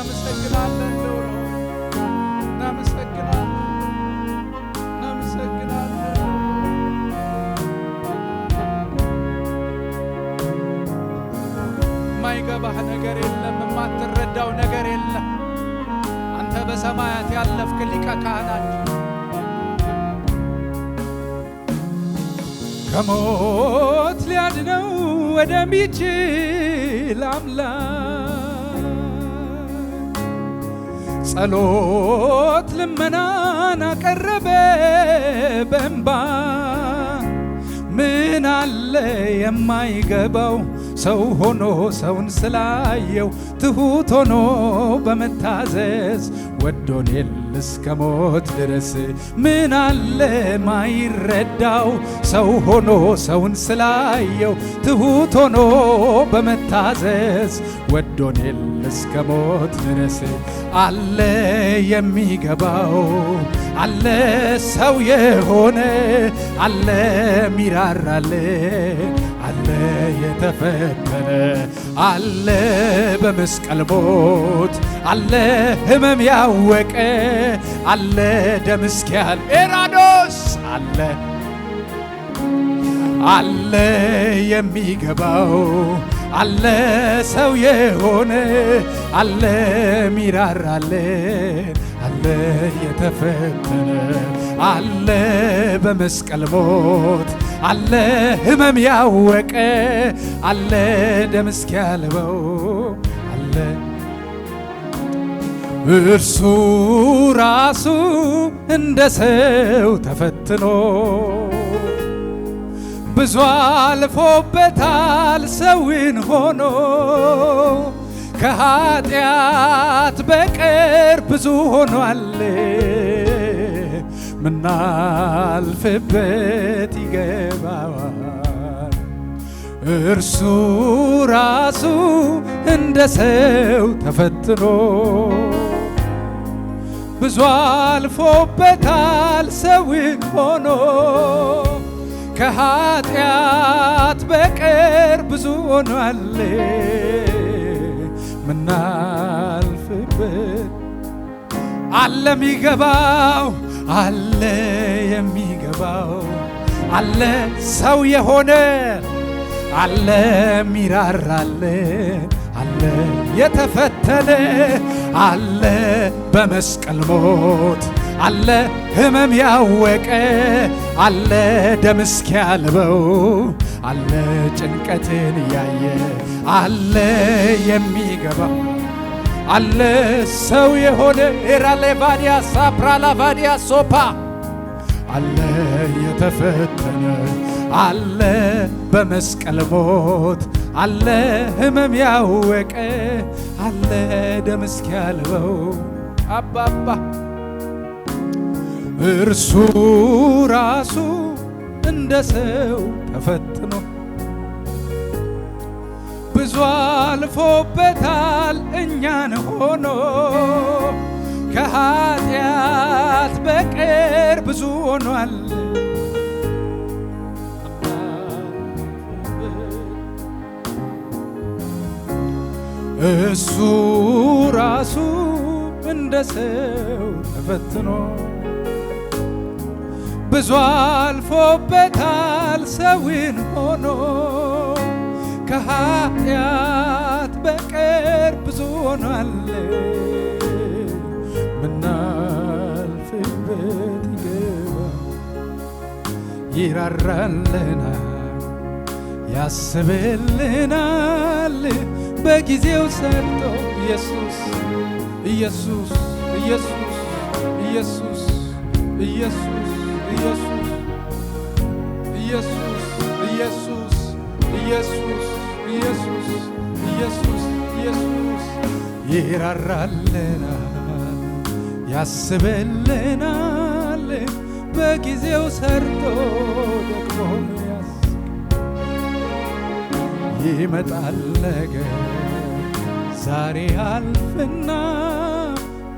እናመሰግናለን ልዑል እናመሰግናለን እናመሰግናለን። የማይገባህ ነገር የለም፣ የማትረዳው ነገር የለም። አንተ በሰማያት ያለፍክ ሊቀ ካህናት ከሞት ሊያድነው ወደሚችል አምላክ ጸሎት ልመናን አቀረበ በእንባ። ምን አለ የማይገባው ሰው ሆኖ ሰውን ስላየው ትሁት ሆኖ በመታዘዝ ወዶኔል እስከ ሞት ድረስ። ምን አለ ማይረዳው ሰው ሆኖ ሰውን ስላየው ትሁት ሆኖ በመታዘዝ ወዶኔል እስከ ሞት ድረስ። አለ የሚገባው አለ ሰው የሆነ አለ ሚራራለ አለ የተፈተነ አለ በመስቀል ሞት አለ ሕመም ያወቀ አለ ደም እስኪያል ኤራዶስ አለ አለ የሚገባው አለ ሰው የሆነ አለ ሚራራለ አለ የተፈተነ አለ በመስቀል ሞት አለ ሕመም ያወቀ አለ ደም እስኪያልበው አለ እርሱ ራሱ እንደ ሰው ተፈትኖ ብዙ አልፎበታል ሰውን ሆኖ ከኃጢአት በቀር ብዙ ሆኗል ምናልፍበት ይገባዋል። እርሱ ራሱ እንደ ሰው ተፈትኖ ብዙ አልፎበታል ሰውን ሆኖ ከኃጢአት በቀር ብዙ ሆኗል ምናልፍበት አለ ሚገባው አለ የሚገባው አለ ሰው የሆነ አለ ሚራራለ አለ የተፈተነ አለ በመስቀል ሞት አለ ሕመም ያወቀ አለ ደም እስኪያልበው አለ ጭንቀትን ያየ አለ የሚገባው አለ ሰው የሆነ ኤራሌቫዲያ ሳፕራላቫዲያ ሶፓ አለ የተፈተነ አለ በመስቀል ሞት አለ ሕመም ያወቀ አለ ደም እስኪያልበው አባባ እርሱ ራሱ እንደ ሰው ተፈትኖ ብዙ አልፎበታል እኛን ሆኖ ከኃጢአት በቀር ብዙ ሆኗል እሱ ራሱ እንደ ሰው ተፈትኖ ብዙ አልፎበታል ሰውን ሆኖ ከኃጢአት በቀር ብዙ ሆኗል ምናልፍበት ይገባ ይራራልናል ያስብልናል በጊዜው ሰርቶ ኢየሱስ ኢየሱስ ኢየሱስ ኢየሱስ ኢየሱስ ኢየሱስ ኢየሱስ ኢየሱስ ኢየሱስ ኢየሱስ ኢየሱስ ኢየሱስ ይራራልናል ያስብልናል በጊዜው ሰርቶ ደግሞ ይመጣል ነገር ዛሬ አልፍና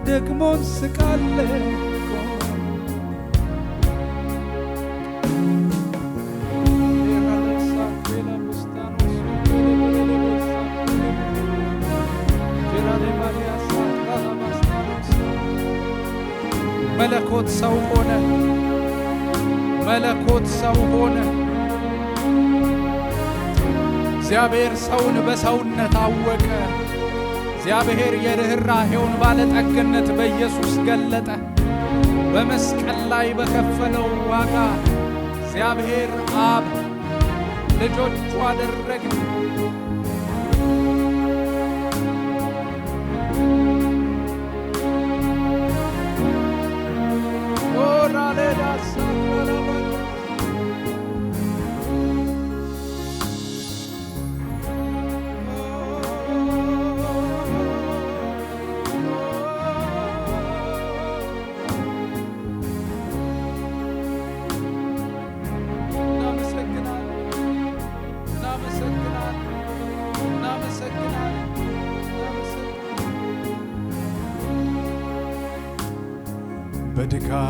ደግሞ እንስቃለን መለኮት ሰው ሆነ። መለኮት ሰው ሆነ። እግዚአብሔር ሰውን በሰውነት አወቀ። እግዚአብሔር የርኅራኄውን ባለጠግነት በኢየሱስ ገለጠ። በመስቀል ላይ በከፈለው ዋጋ እግዚአብሔር አብ ልጆቹ አደረግን።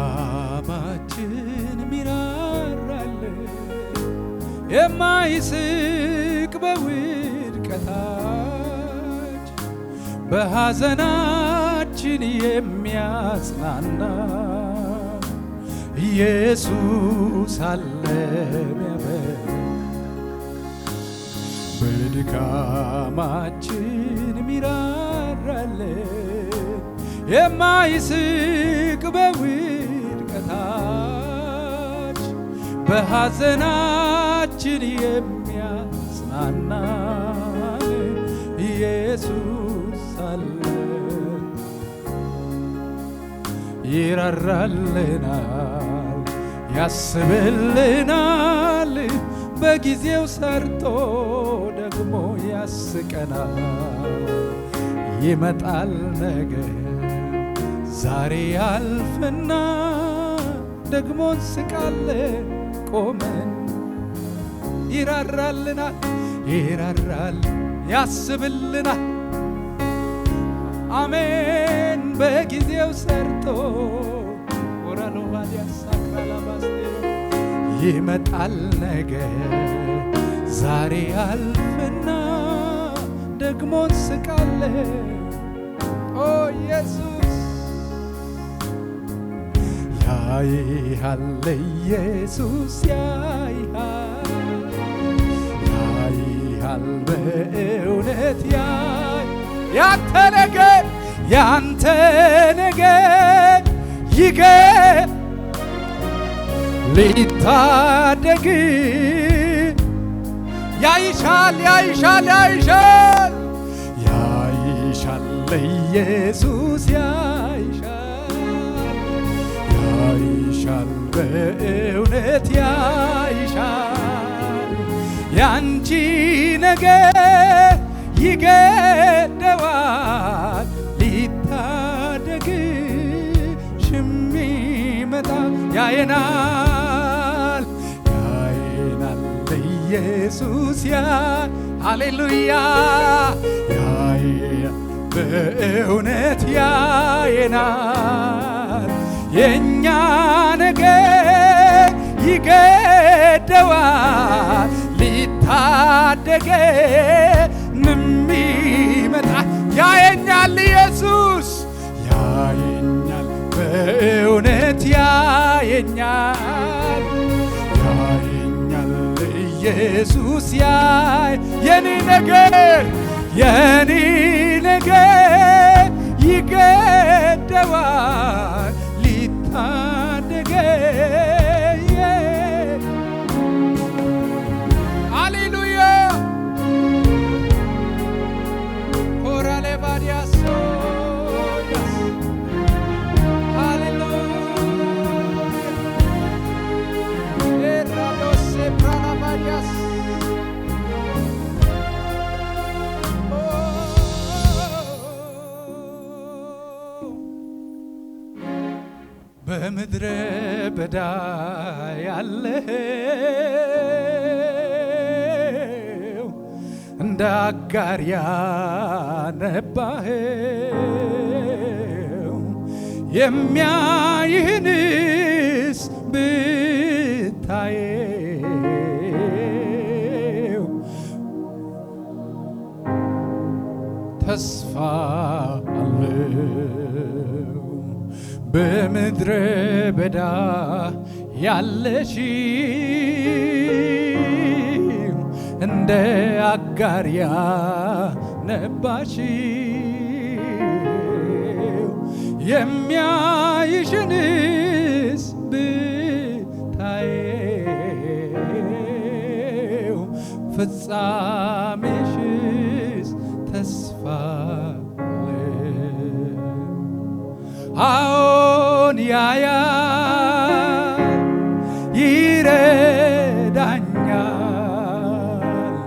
በድካማችን ሚራራል የማይስቅ በውድቀታች በሐዘናችን የሚያጽናና ኢየሱስ አለ ሚያበረታ። በድካማችን ሚራራል የማይስቅ በውድቀታች በሐዘናችን የሚያጽናናን ኢየሱስ አለ። ይራራልናል፣ ያስብልናል፣ በጊዜው ሰርቶ ደግሞ ያስቀናል። ይመጣል ነገር ዛሬ ያልፍና ደግሞ እንስቃለን ቆመን። ይራራልናል፣ ይራራል፣ ያስብልናል። አሜን በጊዜው ሰርቶ ወራሎ ባዲያሳክራላባስቴሮ ይመጣል ነገር ዛሬ ያልፍና ደግሞ እንስቃለን። ኦ ኢየሱስ ያይሃል፣ ኢየሱስ ያይሃል በእውነት ያንተ ነገር ሊታደግ ያይሻል ኢየሱስ ያይሻል በእውነት ያይሻል። ያንቺ ነገር ይገደዋል ሊታደግሽ የሚመጣ ያየናል ኢየሱስ ሃሌሉያ በእውነት ያየናል። የእኛ ነገር ይገደዋል ሊታደገን የሚመጣ ያየኛል ኢየሱስ ያየኛል በእውነት ያየኛል ኢየሱስ የኔ ነገር ይገደዋል ሊታደገኝ። ሃሌሉያ ሆራሌ ባዲያሶ በምድረ በዳ ያለው እንደ አጋር ያነባኸው የሚያይህንስ ብታየው ተስፋ አለው በምድረ በዳ ያለሽው እንደ አጋር ያነባሽው የሚያይሽንስ ብታየው ፍጻሜሽስ ተስፋ አዎን ያያል ይረዳኛል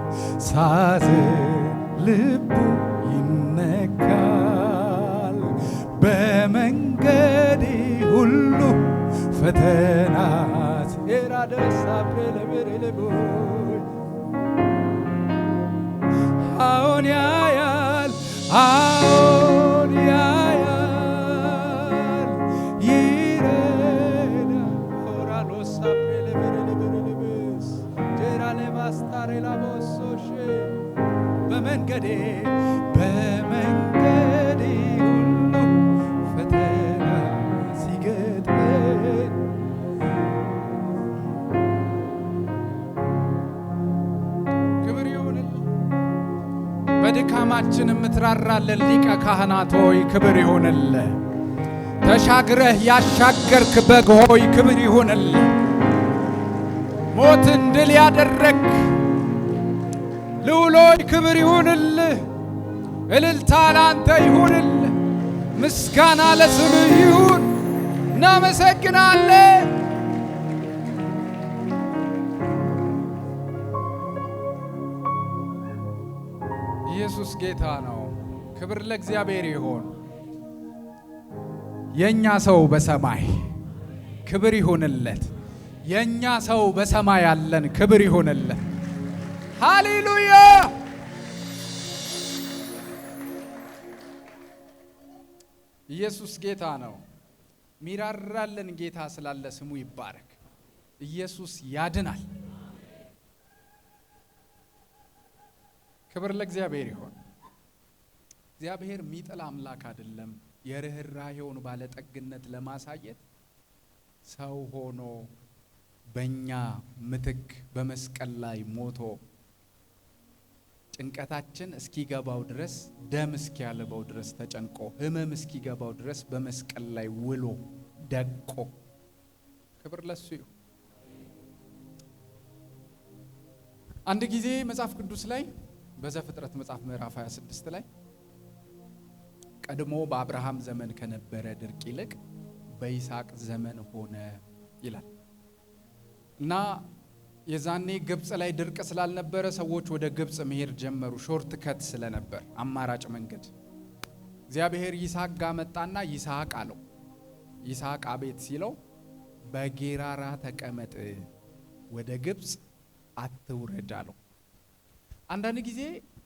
ሳዝን ልቡ ይነካል በመንገዴ ሁሉ ፈተናት ኤራደሳ ብለብለቦይ አዎን ያያል አዎን ያያል ይረዳ ኦራሎሳ ብለብለብስ ጀራሌ ማስታሬ ላቦሶሽ በመንገዴ ሁሉ ፈተና ሲገጥመኝ ክብር ይሁንልህ። በድካማችን የምትራራለን ሊቀ ካህናት ሆይ ክብር ይሁንልህ። ተሻግረህ ያሻገርክ በግ ሆይ ክብር ይሁንልህ። ሞትን ድል ያደረግ ልዑል ሆይ ክብር ይሁንልህ። እልልታ ላንተ ይሁንልህ። ምስጋና ለስምህ ይሁን። እናመሰግናለን። ኢየሱስ ጌታ ነው። ክብር ለእግዚአብሔር ይሁን። የኛ ሰው በሰማይ ክብር ይሁንለት። የኛ ሰው በሰማይ ያለን ክብር ይሁንለት። ሃሌሉያ። ኢየሱስ ጌታ ነው። ሚራራልን ጌታ ስላለ ስሙ ይባረክ። ኢየሱስ ያድናል። ክብር ለእግዚአብሔር ይሁን። እግዚአብሔር ሚጥል አምላክ አይደለም። የርህራሄውን ባለጠግነት ለማሳየት ሰው ሆኖ በእኛ ምትክ በመስቀል ላይ ሞቶ ጭንቀታችን እስኪገባው ድረስ ደም እስኪያልበው ድረስ ተጨንቆ ህመም እስኪገባው ድረስ በመስቀል ላይ ውሎ ደቆ ክብር ለሱ ይሁን። አንድ ጊዜ መጽሐፍ ቅዱስ ላይ በዘፍጥረት መጽሐፍ ምዕራፍ 26 ላይ ቀድሞ በአብርሃም ዘመን ከነበረ ድርቅ ይልቅ በይስሐቅ ዘመን ሆነ ይላል እና የዛኔ ግብጽ ላይ ድርቅ ስላልነበረ ሰዎች ወደ ግብጽ መሄድ ጀመሩ። ሾርት ከት ስለነበር አማራጭ መንገድ። እግዚአብሔር ይስሐቅ ጋር መጣና ይስሐቅ አለው። ይስሐቅ አቤት ሲለው በጌራራ ተቀመጥ፣ ወደ ግብጽ አትውረድ አለው። አንዳንድ ጊዜ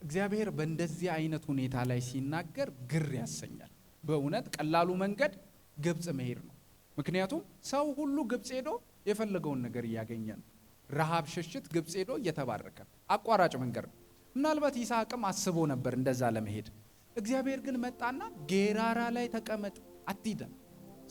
እግዚአብሔር በእንደዚህ አይነት ሁኔታ ላይ ሲናገር ግር ያሰኛል። በእውነት ቀላሉ መንገድ ግብጽ መሄድ ነው። ምክንያቱም ሰው ሁሉ ግብጽ ሄዶ የፈለገውን ነገር እያገኘ ነው። ረሃብ ሽሽት ግብጽ ሄዶ እየተባረከ አቋራጭ መንገድ ነው። ምናልባት ይስሐቅም አስቦ ነበር እንደዛ ለመሄድ። እግዚአብሔር ግን መጣና ጌራራ ላይ ተቀመጥ አትሂድ።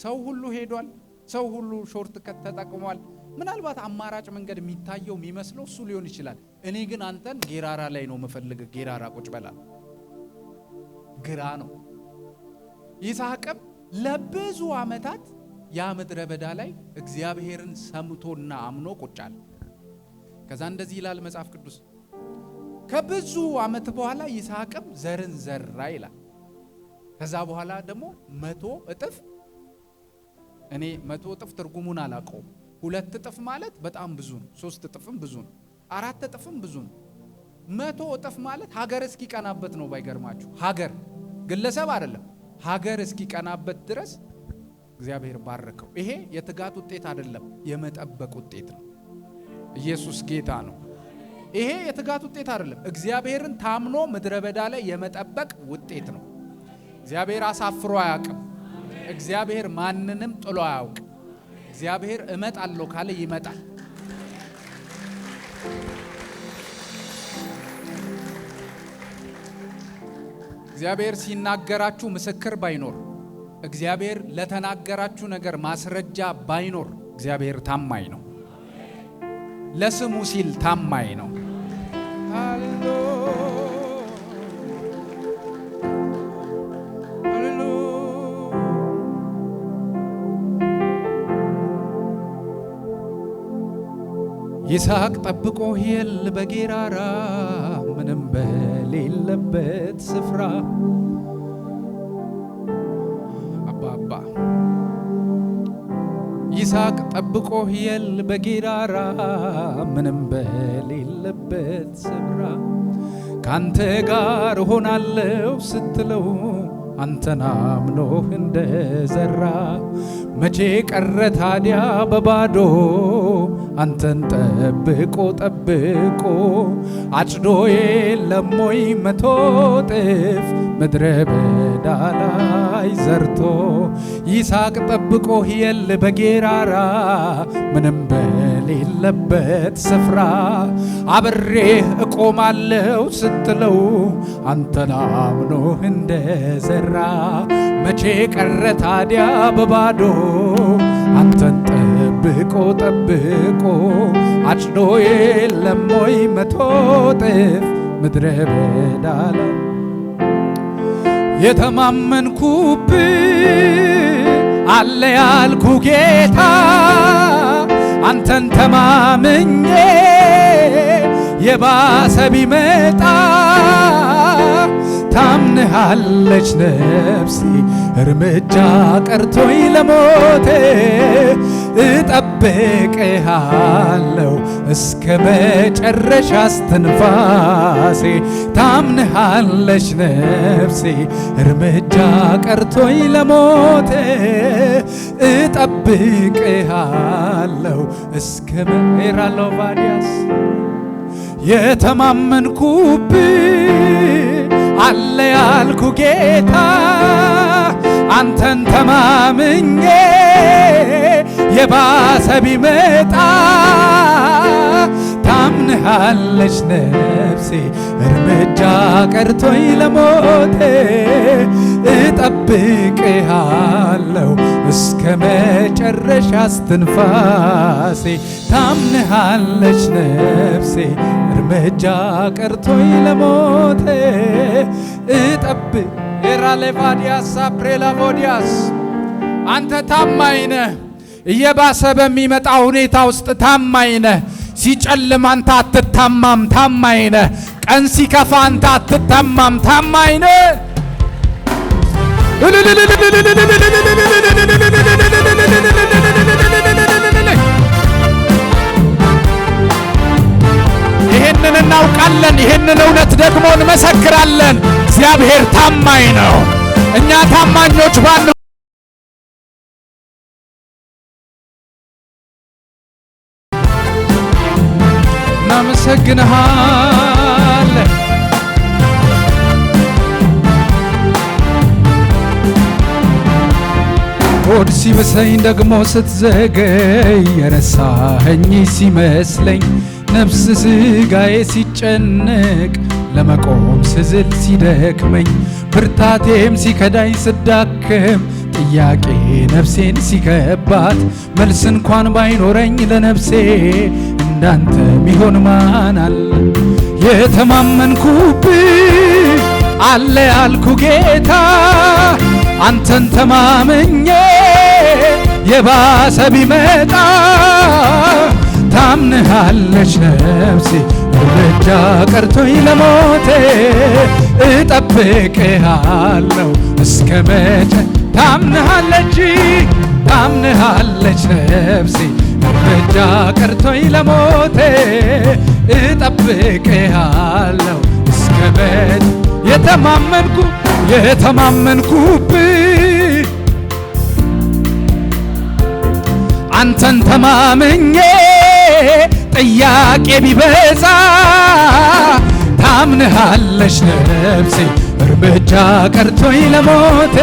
ሰው ሁሉ ሄዷል። ሰው ሁሉ ሾርት ከት ተጠቅሟል። ምናልባት አማራጭ መንገድ የሚታየው የሚመስለው እሱ ሊሆን ይችላል። እኔ ግን አንተን ጌራራ ላይ ነው መፈልግ። ጌራራ ቁጭ በላ። ግራ ነው። ይስሐቅም ለብዙ ዓመታት ያ ምድረ በዳ ላይ እግዚአብሔርን ሰምቶና አምኖ ቁጭ አለ። ከዛ እንደዚህ ይላል መጽሐፍ ቅዱስ፣ ከብዙ ዓመት በኋላ ይስሐቅም ዘርን ዘራ ይላል። ከዛ በኋላ ደግሞ 100 እጥፍ። እኔ 100 እጥፍ ትርጉሙን አላውቀውም። 2 እጥፍ ማለት በጣም ብዙ ነው። 3 እጥፍም ብዙ ነው። 4 እጥፍም ብዙ ነው። 100 እጥፍ ማለት ሀገር እስኪቀናበት ነው። ባይገርማችሁ ሀገር ግለሰብ አይደለም፣ ሀገር እስኪቀናበት ድረስ እግዚአብሔር ባረከው። ይሄ የትጋት ውጤት አይደለም፣ የመጠበቅ ውጤት ነው። ኢየሱስ ጌታ ነው። ይሄ የትጋት ውጤት አይደለም፣ እግዚአብሔርን ታምኖ ምድረ በዳ ላይ የመጠበቅ ውጤት ነው። እግዚአብሔር አሳፍሮ አያውቅም። እግዚአብሔር ማንንም ጥሎ አያውቅ። እግዚአብሔር እመጣለሁ ካለ ይመጣል። እግዚአብሔር ሲናገራችሁ ምስክር ባይኖር እግዚአብሔር ለተናገራችሁ ነገር ማስረጃ ባይኖር እግዚአብሔር ታማኝ ነው። ለስሙ ሲል ታማኝ ነው። ይስሐቅ ጠብቆ ሄል በጌራራ ምንም በሌለበት ስፍራ አባባ ይስሐቅ ጠብቆ ሄል በጌራራ ምንም በሌለበት ስፍራ ካንተ ጋር ሆናለሁ ስትለው አንተን አምኖ እንደዘራ መቼ ቀረ ታዲያ በባዶ አንተን ጠብቆ ጠብቆ አጭዶ የለም ወይ 100 እጥፍ ምድረ በዳ ላይ ዘርቶ ይስሐቅ ጠብቆ ሄል በጌራራ ምንም በሌለበት ስፍራ አብሬህ እቆማለሁ ስትለው አንተን አምኖ እንደዘራ መቼ ቀረ ታዲያ በባዶ አንተን ጠብቆ ጠብቆ አጭዶ የለም ወይ 100 እጥፍ ምድረ በዳ ላይ የተማመንኩብህ አለ ያልኩ ጌታ አንተን ተማምኜ የባሰ ቢመጣ ታምንሃለች ነፍሴ እርምጃ ቀርቶኝ ለሞቴ እጠብቅሃለሁ እስከ መጨረሻ እስትንፋሴ ታምንሃለች ነፍሴ እርምጃ ቀርቶኝ ለሞቴ እጠብቅሃለሁ እስከ መራለው ባዲያስ የተማመንኩብህ አለ ያልኩ ጌታ አንተን ተማምኜ የባሰ ቢመጣ ታምንሃለች ነፍሴ እርምጃ ቀርቶኝ ለሞቴ እጠብቅሃለሁ እስከ መጨረሻ እስትንፋሴ ታምንሃለች ነፍሴ እርምጃ ቀርቶኝ ለሞቴ እጠብቅ ኤራሌቫዲያስ አፕሬላቮዲያስ አንተ ታማኝ ነህ። እየባሰ በሚመጣ ሁኔታ ውስጥ ታማኝ ነህ። ሲጨልም አንተ አትታማም፣ ታማኝ ነህ። ቀን ሲከፋ አንተ አትታማም፣ ታማኝ ነህ። ይህንን እናውቃለን። ይህንን እውነት ደግሞ እንመሰክራለን። እግዚአብሔር ታማኝ ነው። እኛ ታማኞች ባን እናመሰግንሃለን። ሆድ ሲብሰኝ ደግሞ ስትዘገይ የረሳኸኝ ሲመስለኝ ነፍስ ስጋዬ ሲጨነቅ ለመቆም ስዝል ሲደክመኝ ብርታቴም ሲከዳኝ ስዳክም ጥያቄ ነፍሴን ሲከባት መልስ እንኳን ባይኖረኝ ለነፍሴ እንዳንተ ሚሆን ማን አለ? የተማመንኩብህ አለ ያልኩ ጌታ አንተን ተማምኜ የባሰ ቢመጣ ታምንሃለች ነፍሴ እርምጃ ቀርቶኝ ለሞቴ እጠብቅሃለሁ እስከ ታምንሃለች ነፍሴ እርምጃ ቀርቶኝ ለሞቴ እጠብቅሃለሁ እስከ የተማመንኩብህ አንተን ተማምኜ ጥያቄ ቢበዛ ታምንሃለች ነፍሴ እርምጃ ቀርቶኝ ለሞቴ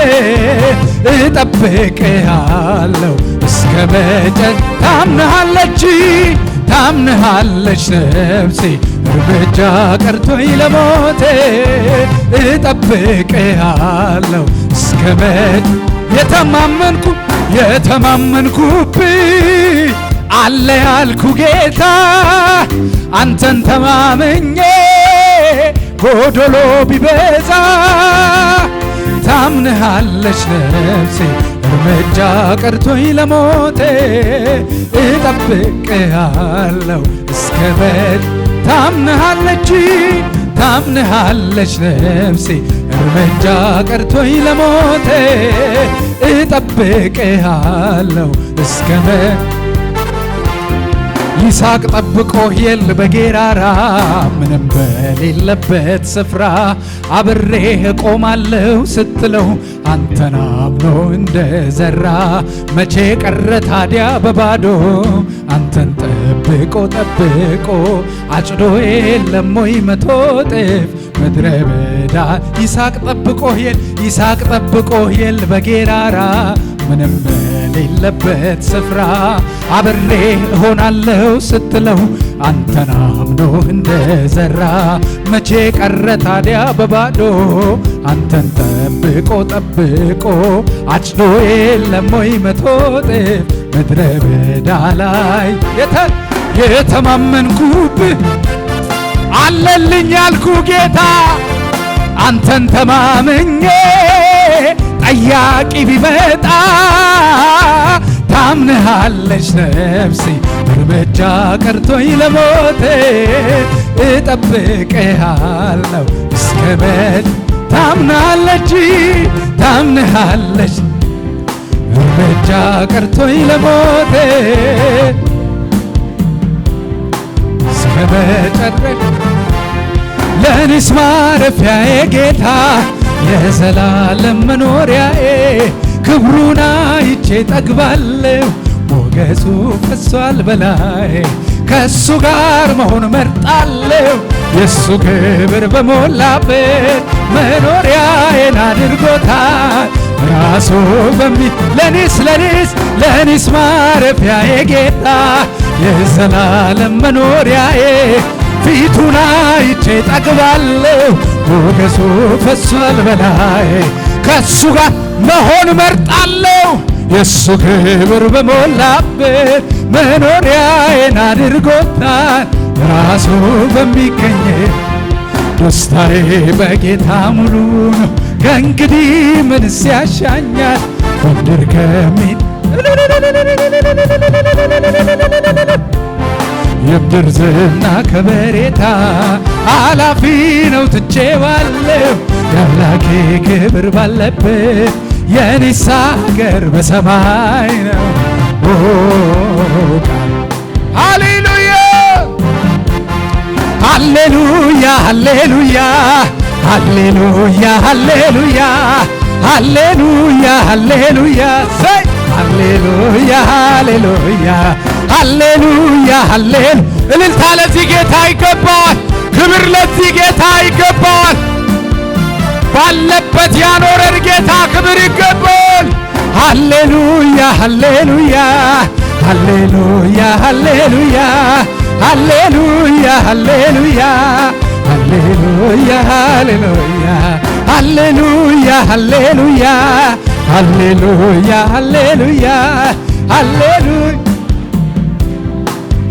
እጠብቅሃለሁ እስከ ታምንሃለች ነፍሴ እርምጃ ቀርቶኝ ለሞቴ እጠብቅሃለሁ እስከ የተማመንኩብህ አለ ያልኩ ጌታ አንተን ተማምኜ ጎዶሎ ቢበዛ ታምንሃለች ነፍሴ እርምጃ ቀርቶኝ ለሞቴ እጠብቅሃለሁ እስከ ሞት ታምንሃለች ነፍሴ እርምጃ ቀርቶኝ ለሞቴ እጠብቅሃለሁ እስከ ሞት ይስሐቅ ጠብቆህ በጌራራ ምንም በሌለበት ስፍራ አብሬህ እቆማለሁ ስትለው አንተን አምኖ እንደዘራ መቼ ቀረ ታዲያ በባዶ አንተን ጠብቆ አጭዶ የለም ወይ መቶ እጥፍ ምድረ በዳ ይስሐቅ ጠብቆህ በጌራራ ምንም በሌለበት ስፍራ አብሬ እሆናለሁ ስትለው አንተን አምኖ እንደዘራ መቼ ቀረ ታዲያ በባዶ አንተን ጠብቆ አጭዶ የለም ወይ መቶ እጥፍ ምድረ በዳ ላይ የተማመንኩብህ አለልኝ ያልኩ ጌታ አንተን ተማምኜ ጠያቂ ቢመጣ ታምንሃለች ነፍሴ እርምጃ ቀርቶኝ ለሞቴ እጠብቅሃለሁ እስከ ሞት ታምንሃለች እርምጃ ቀርቶኝ ለሞቴ እስከ መጨረሻ ለእኔስ ማረፊያዬ ጌታ የዘላለም መኖሪያዬ ክብሩን አይቼ ጠግባለሁ ሞገሱ ፈሷል በላይ ከሱ ጋር መሆን መርጣለሁ የሱ ክብር በሞላበት መኖሪያዬን አድርጎታል ራሱ ለኔስ ማረፊያዬ ጌታ የዘላለም መኖሪያዬ ፊቱን አይቼ ጠግባለሁ ሞገሱ ፈሷል በላይ ከሱ ጋር መሆን መርጣለሁ የሱ ክብር በሞላበት መኖሪያዬን አድርጎታል ራሱ በሚገኝ ደስታዬ በጌታ ሙሉ ነው ከእንግዲህ ምንስ ያሻኛል ምድር የምድር ዝና ከበሬታ አላፊ ነው ትቼዋለሁ የአምላኬ ክብር ባለበት የኔስ አገር በሰማይ ነው ሃሌሉያ ሃሌሉያ ሃሌሉያ ሃሌሉያ ሃሌሉያ ሃሌሉያ ሃሌሉያ ሃሌሉያ ሃሌሉያ ሃሌሉያ ሃሌሉያ እልልታ ለዚህ ጌታ ይገባዋል ክብር ለዚህ ጌታ ይገባዋል ባለበት ያኖረን ጌታ ክብር ይገባዋል ሃሌሉያ ሃሌሉያ ሃሌሉያ ሃሌሉያ ሃሌሉያ ሃሌሉያ ሃሌሉያ ሃሌሉያ ሃሌሉያ ሃሌሉያ ሃሌሉያ ሃሌሉያ ሃሌሉያ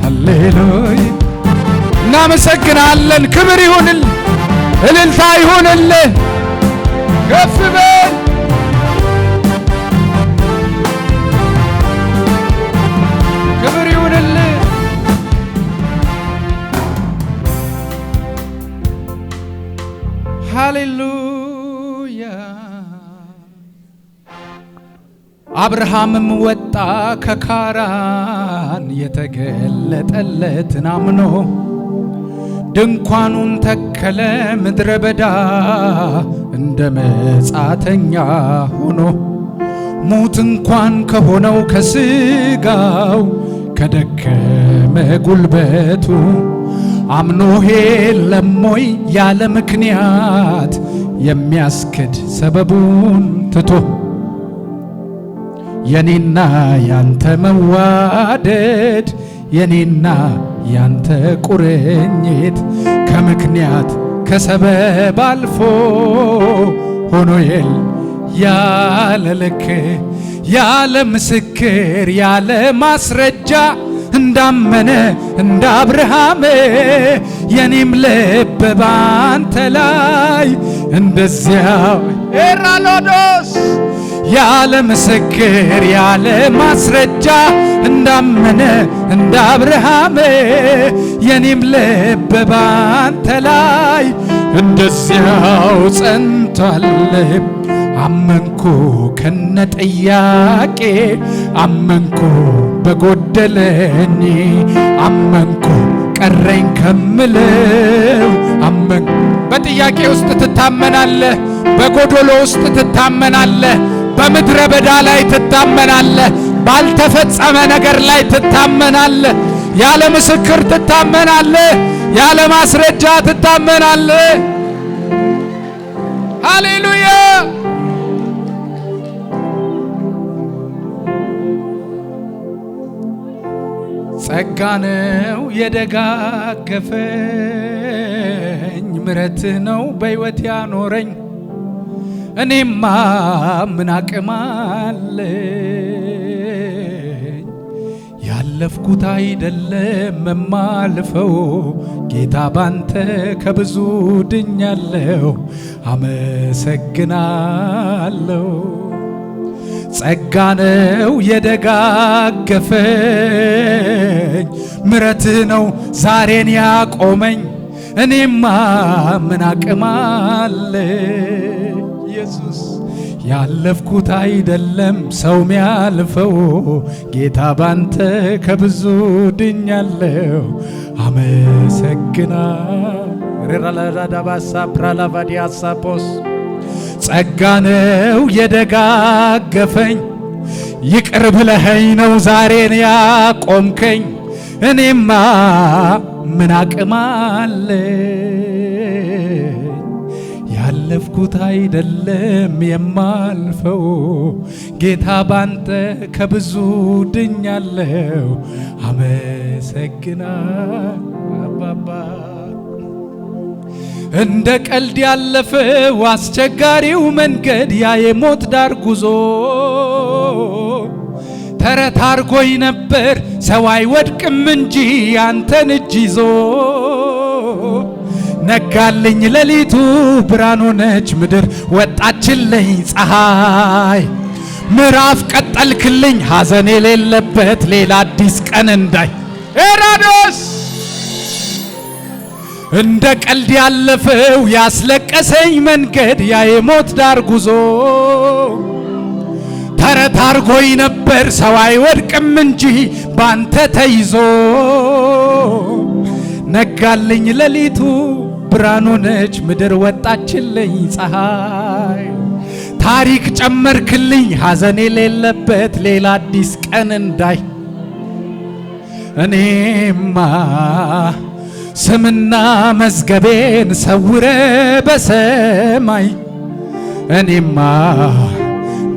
ሃሌሉያ እናመሰግናለን ክብር ይሁንልን እልልታ ይሁንልን ከፍ በል ክብር ይሁንልን ሃሌሉያ አብርሃምም ወጣ ከካራን የተገለጠለትን አምኖ ድንኳኑን ተከለ ምድረ በዳ እንደ መጻተኛ ሆኖ ሙት እንኳን ከሆነው ከስጋው ከደከመ ጉልበቱ አምኖሄ ለሞይ ያለ ምክንያት የሚያስክድ ሰበቡን ትቶ የኔና ያንተ መዋደድ የኔና ያንተ ቁርኝት ከምክንያት ከሰበብ አልፎ ሆኖ ያለ ልክ ያለ ምስክር ያለ ማስረጃ እንዳመነ እንደ አብርሃም የኔም ልብ ባንተ ላይ እንደዚያው ኤራሎዶስ ያለ ምስክር ያለ ማስረጃ እንዳመነ እንደ አብርሃም የኔም ልብ ባንተ ላይ እንደዚያው ጸንቷል። አመንኩ ከነጥያቄ አመንኩ በጎደለኝ አመንኩ ቀረኝ ከምለው አመንኩ። በጥያቄ ውስጥ ትታመናለህ፣ በጎዶሎ ውስጥ ትታመናለህ፣ በምድረ በዳ ላይ ትታመናለህ፣ ባልተፈጸመ ነገር ላይ ትታመናለህ፣ ያለ ምስክር ትታመናለህ፣ ያለ ማስረጃ ትታመናለህ። ሃሌሉያ! ጸጋ ነው የደጋገፈኝ፣ ምሕረትህ ነው በሕይወት ያኖረኝ። እኔማ ምን አቅም አለኝ? ያለፍኩት አይደለም የማልፈው፣ ጌታ ባንተ ከብዙ ድኛለሁ፣ አመሰግናለሁ። ጸጋ ነው የደጋገፈኝ፣ ምሕረትህ ነው ዛሬን ያቆመኝ። እኔማ ምን አቅም አለኝ? ኢየሱስ ያለፍኩት አይደለም ሰው ሚያልፈው፣ ጌታ ባንተ ከብዙ ድኛለሁ፣ አመሰግናለሁ። ጸጋ ነው የደጋገፈኝ፣ ይቅር ብለኸኝ ነው ዛሬን ያቆምከኝ። እኔማ ምን አቅም አለኝ? ያለፍኩት አይደለም የማልፈው፣ ጌታ ባንተ ከብዙ ድኛለሁ፣ አመሰግናለሁ አባባ። እንደ ቀልድ ያለፈው አስቸጋሪው መንገድ ያ የሞት ዳር ጉዞ ተረት አርጎኝ ነበር ሰው አይወድቅም እንጂ ያንተን እጅ ይዞ። ነጋልኝ ሌሊቱ ብርሃን ሆነች ምድር ወጣችልኝ ፀሐይ። ምዕራፍ ቀጠልክልኝ ሐዘን የሌለበት ሌላ አዲስ ቀን እንዳይ። ኤራዶስ እንደ ቀልድ ያለፈው ያስለቀሰኝ መንገድ ያ የሞት ዳር ጉዞ ተረት አርጎኝ ነበር ሰው አይወድቅም እንጂ ባንተ ተይዞ። ነጋልኝ ሌሊቱ ብርሃን ሆነች ምድር ወጣችልኝ ፀሐይ። ታሪክ ጨመርክልኝ ሐዘን የሌለበት ሌላ አዲስ ቀን እንዳይ። እኔማ ስምና መዝገቤን ሰውረ በሰማይ፣ እኔማ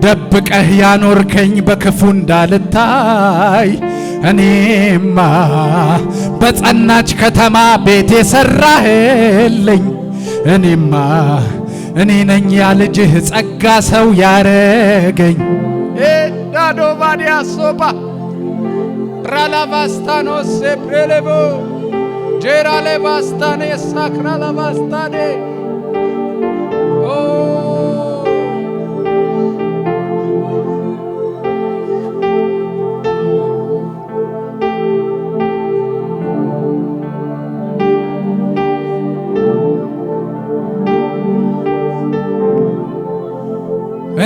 ደብቀህ ያኖርከኝ በክፉ እንዳልታይ። እኔማ በጸናች ከተማ ቤት የሰራህልኝ፣ እኔማ እኔ ነኝ ያ ልጅህ ጸጋ ሰው ያረገኝ። ዳዶ ባዲያ ሶባ ራላቫስታኖስ ፕሬሌቦ ጄራሌ ባስታኔ ሳክራላ ባስታኔ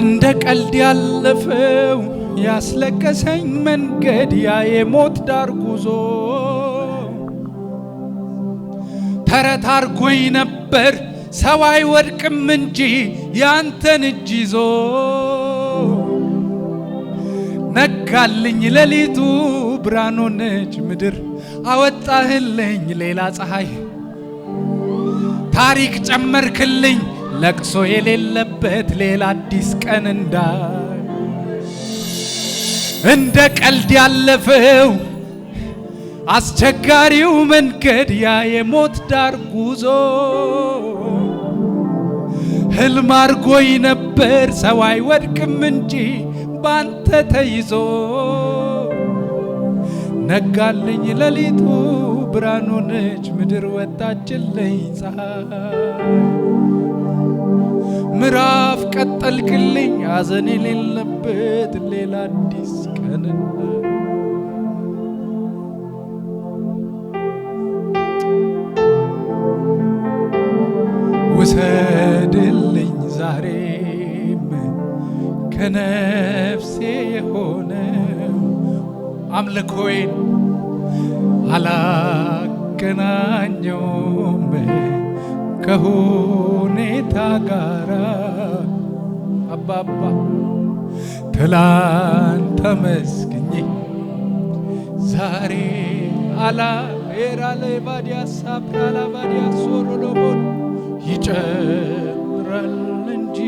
እንደ ቀልድ ያለፈው ያስለቀሰኝ መንገድ ያ የሞት ዳር ጉዞ ተረት አርጎኝ ነበር ሰው አይወድቅም እንጂ ያንተን እጅ ይዞ። ነጋልኝ ሌሊቱ ብርሃን ሆነች ምድር አወጣህልኝ ሌላ ፀሐይ። ታሪክ ጨመርክልኝ ለቅሶ የሌለበት ሌላ አዲስ ቀን እንዳይ። እንደ ቀልድ ያለፈው አስቸጋሪው መንገድ ያ የሞት ዳር ጉዞ ህልም አርጎኝ ነበር ነበር ሰው አይወድቅም እንጂ ባንተ ተይዞ ነጋልኝ ሌሊቱ ብርሃን ሆነች ምድር ወጣችልኝ ፀሐይ ምዕራፍ ቀጠልክልኝ ሐዘን የሌለበት ሌላ አዲስ ቀን ውሰድልኝ ዛሬም ከነፍሴ የሆነው አምልኮዬን አላገናኘውም ከሁኔታ ጋራ አባባ ትላንት ተመስግኜ ዛሬ አላሄራለ ባዲያ ሳፕራላ ባዲያ ሶሮሎቦን ይጨምራል እንጂ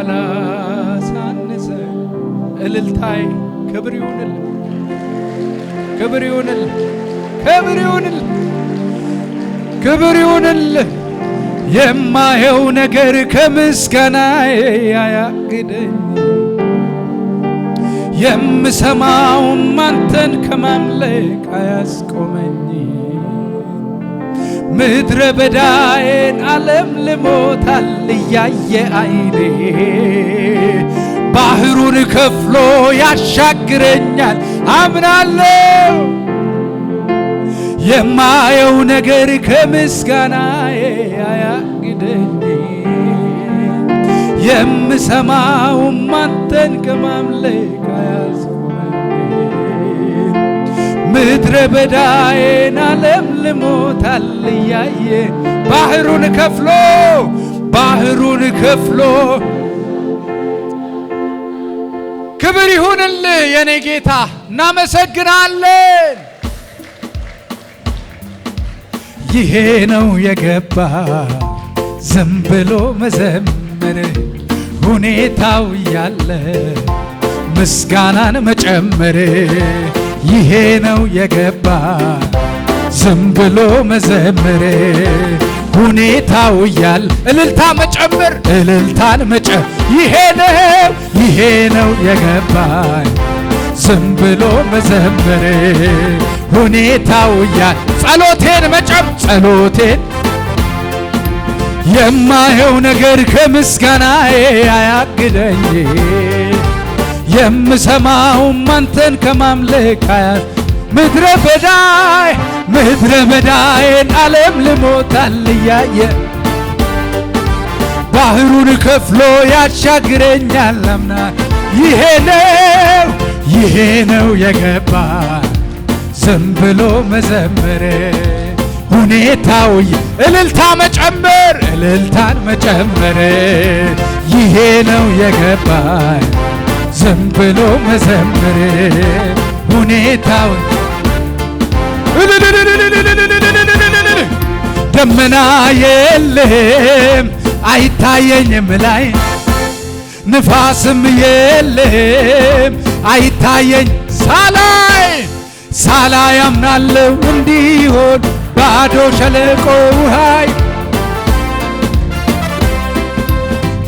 አላሳንሰ እልልታይ ክብር ይሁንል ክብር ይሁንል ክብር ይሁንል ክብር ይሁንል የማየው ነገር ከምስጋናዬ አያግደኝ የምሰማውም አንተን ከማምለክ አያስቆመኝ ምድረ በዳዬን ዓለም ልሞታል እያየ አይኔ ባህሩን ከፍሎ ያሻግረኛል አምናለሁ የማየው ነገር ከምስጋናዬ አያግደኝ የምሰማውም አንተን ከማምለክ አያስቆመኝ ምድረ በዳዬን ዓለም ልሞታል እያየ ባህሩን ከፍሎ ክብር ይሁንልህ የኔ ጌታ እናመሰግናለን ይሄ ነው የገባ ዝም ብሎ መዘመር ሁኔታው ያለ ምስጋናን መጨመር ይሄ ነው የገባ ዝም ብሎ መዘመር ሁኔታው ያለ እልልታ መጨመር እልልታን መጨመር ይሄ ነው የገባኝ ዝም ብሎ መዘመር ሁኔታው ያለ ጸሎቴን ጸሎቴን የማየው ነገር ከምስጋናዬ አያግደኝ የምሰማውም አንተን ከማምለክ ምድረ በዳዬን ዓለም ልሞታል እያየ ባህሩን ከፍሎ ያሻግረኛል አምና ይሄ ነው የገባ ዝም ብሎ መዘመር ሁኔታው እልልታን መጨመር ይሄ ነው የገባኝ ዝም ብሎ መዘመር ሁኔታው ደመና የለም አይታየኝም ላይ ንፋስም የለም አይታየኝ ሳላይ አምናለሁ እንዲሆን ባዶ ሸለቆ ውሃይ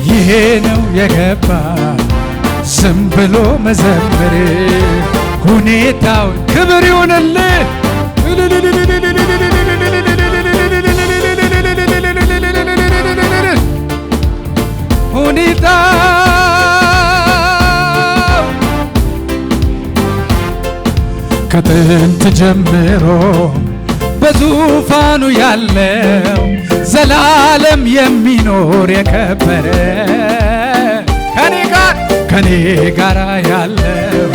ይሄ ነው የገባ ዝም ብሎ መዘመር ሁኔታው ክብር ይሁንልህ ሁኔታው ከጥንት ጀምሮ በዙፋኑ ያለው ዘላለም የሚኖር የከበረ ከኔ ጋር ያለው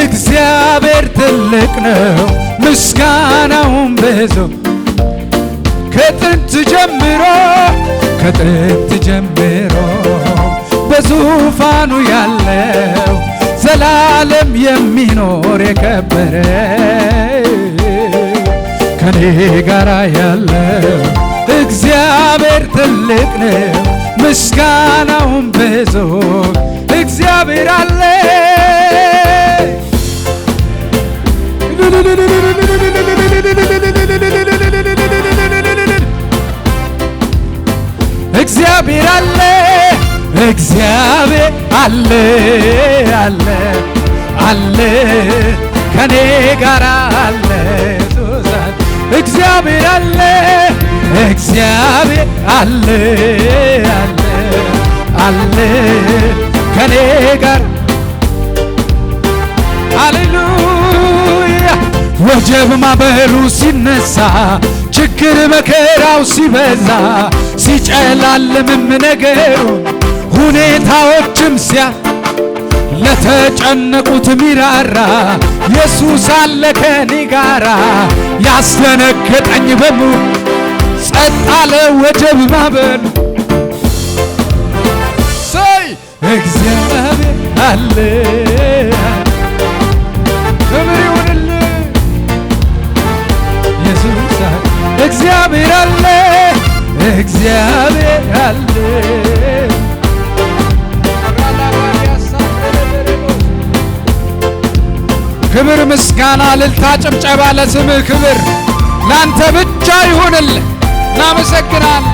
እግዚአብሔር ትልቅ ነው ምስጋናውን ብዙ ከጥንት ጀምሮ በዙፋኑ ያለው ዘላለም የሚኖር የከበረ ከኔ ጋር ያለው እግዚአብሔር ትልቅ ነው ምስጋናውን ብዙ እግዚአብሔር አለ እግዚአብሔር አለ አለ አለ አለ ከኔ ጋር አለ ኢየሱስ እግዚአብሔር አለ እግዚአብሔር አለ አለ አለ ከኔ ጋር ሃሌሉያ ወጀብ ማዕበሉ ሲነሳ ችግር መከራው ሲበዛ ሲጨላልምም ነገሩ ሁኔታዎችም ለተጨነቁት ሚራራ ኢየሱስ አለ ከኔ ጋራ ያስደነገጠኝ በሙሉ ጸጥ አለ ወጀብ ማዕበሉ እግዚአብሔር አለ ክብር ይሁንልህ ኢየሱስ እግዚአብሔር አለ እግዚአብሔር አለ ክብር ምስጋና እልልታ ጭብጨባ ለስምህ ክብር ላንተ ብቻ ይሁንልህ እናመሰግናለን